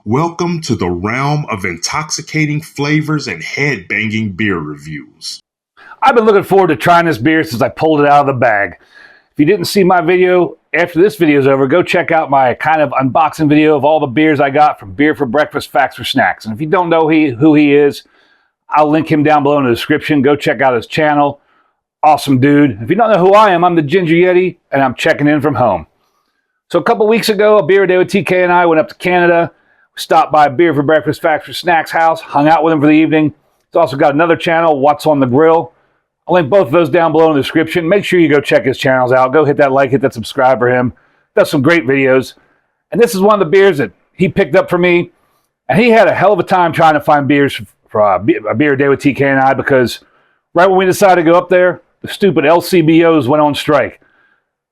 Welcome to the realm of intoxicating flavors and head-banging beer reviews. I've been looking forward to trying this beer since I pulled it out of the bag. If you didn't see my video, after this video is over, go check out my kind of unboxing video of all the beers I got from Beer for Breakfast, Facts for Snacks. And if you don't know who he is, I'll link him down below in the description. Go check out his channel. Awesome dude. If you don't know who I am, I'm the Ginger Yeti, and I'm checking in from home. So a couple weeks ago, a beer day with TK and I went up to Canada. We stopped by Beer for Breakfast, Facts for Snacks house, hung out with him for the evening. He's also got another channel, What's on the Grill. I'll link both of those down below in the description. Make sure you go check his channels out. Go hit that like, hit that subscribe for him. Does some great videos. And this is one of the beers that he picked up for me. And he had a hell of a time trying to find beers for a beer day with TK and I, because right when we decided to go up there, the stupid LCBOs went on strike.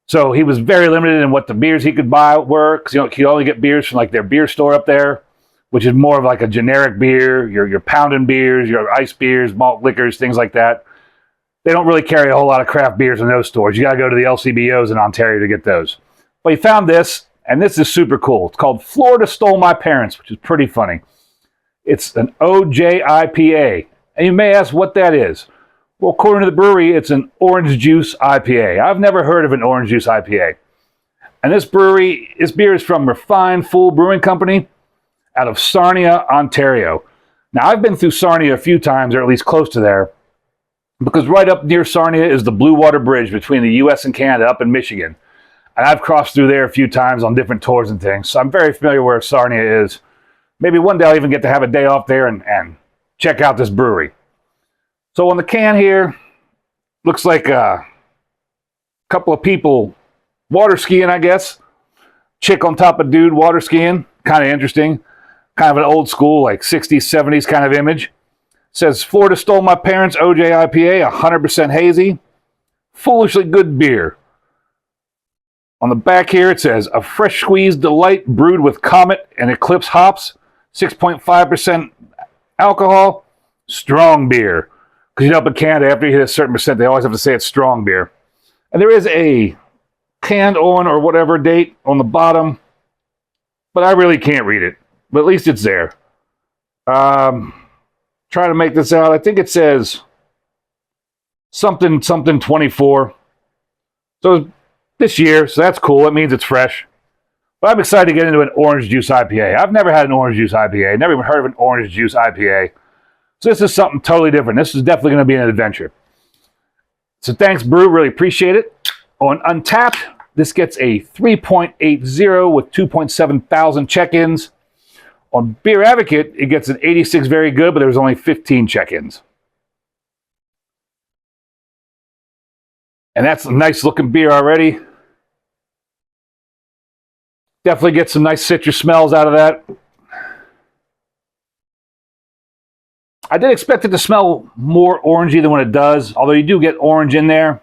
So he was very limited in what the beers he could buy were, because you could only get beers from like their beer store up there, which is more of like a generic beer, your pounding beers, your ice beers, malt liquors, things like that. They don't really carry a whole lot of craft beers in those stores. You got to go to the LCBOs in Ontario to get those. But he found this, and this is super cool. It's called Florida Stole My Parents, which is pretty funny. It's an OJIPA. And you may ask what that is. Well, according to the brewery, it's an orange juice IPA. I've never heard of an orange juice IPA. And this beer is from Refined Fool Brewing Company out of Sarnia, Ontario. Now, I've been through Sarnia a few times, or at least close to there, because right up near Sarnia is the Blue Water Bridge between the U.S. and Canada up in Michigan. And I've crossed through there a few times on different tours and things, so I'm very familiar where Sarnia is. Maybe one day I'll even get to have a day off there and check out this brewery. So on the can here, looks like a couple of people water skiing, I guess. Chick on top of dude water skiing. Kind of interesting. Kind of an old school, like 60s, 70s kind of image. Says, Florida Stole My Parents, OJ IPA, 100% hazy. Foolishly good beer. On the back here, it says, a fresh squeezed delight brewed with Comet and Eclipse hops. 6.5% alcohol. Strong beer. Because up in Canada, after you hit a certain percent, they always have to say it's strong beer. And there is a canned on or whatever date on the bottom, but I really can't read it. But at least it's there. Try to make this out. I think it says something 24. So this year, so that's cool. It means it's fresh. But I'm excited to get into an orange juice IPA. I've never had an orange juice IPA. Never even heard of an orange juice IPA. So this is something totally different. This is definitely going to be an adventure. So thanks, Brew. Really appreciate it. On Untapped, this gets a 3.80 with 2.7 thousand check-ins. On Beer Advocate, it gets an 86 very good, but there was only 15 check-ins. And that's a nice looking beer already. Definitely get some nice citrus smells out of that. I did expect it to smell more orangey than what it does, although you do get orange in there.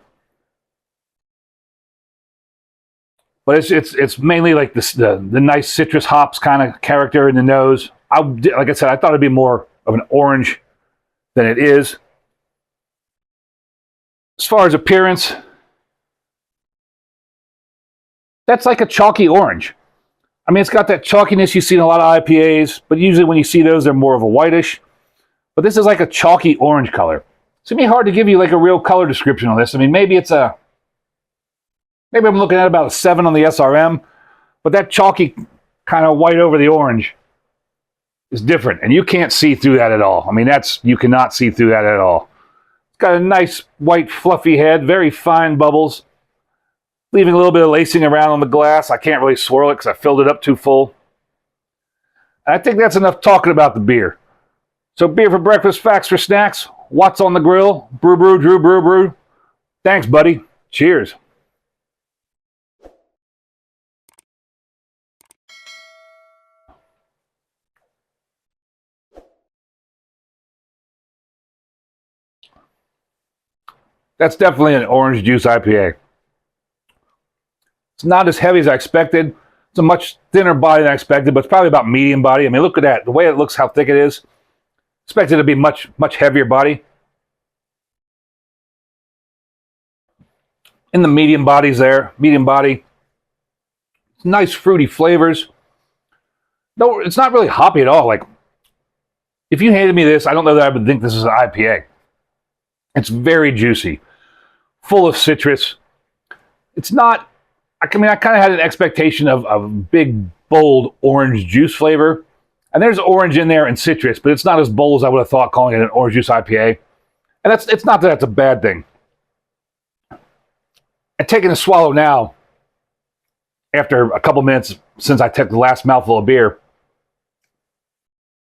But it's mainly like the nice citrus hops kind of character in the nose. Like I said, I thought it'd be more of an orange than it is. As far as appearance, that's like a chalky orange. I mean, it's got that chalkiness you see in a lot of IPAs, but usually when you see those, they're more of a whitish. But this is like a chalky orange color. It's going to be hard to give you like a real color description on this. I mean, maybe I'm looking at about a 7 on the SRM, but that chalky kind of white over the orange is different, and you can't see through that at all. I mean, you cannot see through that at all. It's got a nice white fluffy head, very fine bubbles, leaving a little bit of lacing around on the glass. I can't really swirl it because I filled it up too full. And I think that's enough talking about the beer. So Beer for Breakfast, Facts for Snacks, What's on the Grill, Brew, Drew, Brew. Thanks, buddy. Cheers. That's definitely an orange juice IPA. It's not as heavy as I expected. It's a much thinner body than I expected, but it's probably about medium body. I mean, look at that. The way it looks, how thick it is. Expected to be much heavier body. In the medium bodies there. Medium body. Nice fruity flavors. No, it's not really hoppy at all. Like, if you handed me this, I don't know that I would think this is an IPA. It's very juicy, full of citrus. It's not, I mean, I kind of had an expectation of big, bold orange juice flavor. And there's orange in there and citrus, but it's not as bold as I would have thought calling it an orange juice IPA. And it's not that that's a bad thing. And taking a swallow now, after a couple minutes since I took the last mouthful of beer,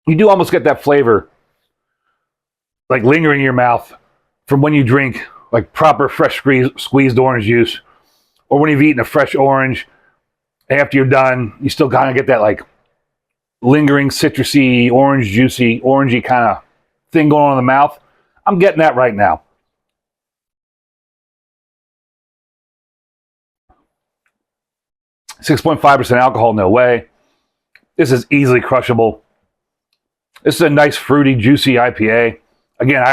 you do almost get that flavor like lingering in your mouth from when you drink like proper fresh squeezed orange juice, or when you've eaten a fresh orange. After you're done, you still kind of get that like lingering citrusy, orange juicy, orangey kind of thing going on in the mouth. I'm getting that right now. .5% alcohol, no way. This is easily crushable. This is a nice, fruity, juicy IPA. Again,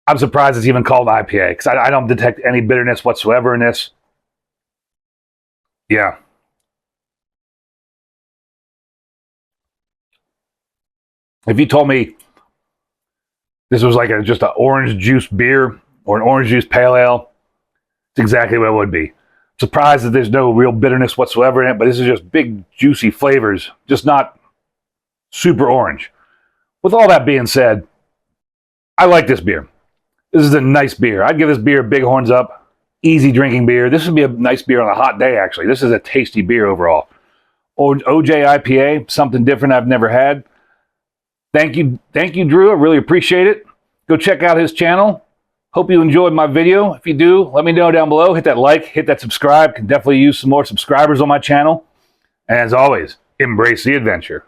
I'm surprised it's even called IPA because I don't detect any bitterness whatsoever in this. Yeah. If you told me this was like just an orange juice beer or an orange juice pale ale, it's exactly what it would be. Surprised that there's no real bitterness whatsoever in it, but this is just big, juicy flavors, just not super orange. With all that being said, I like this beer. This is a nice beer. I'd give this beer big horns up. Easy drinking beer. This would be a nice beer on a hot day, actually. This is a tasty beer overall. OJIPA, something different I've never had. Thank you, Drew. I really appreciate it. Go check out his channel. Hope you enjoyed my video. If you do, let me know down below. Hit that like, hit that subscribe. Can definitely use some more subscribers on my channel. And as always, embrace the adventure.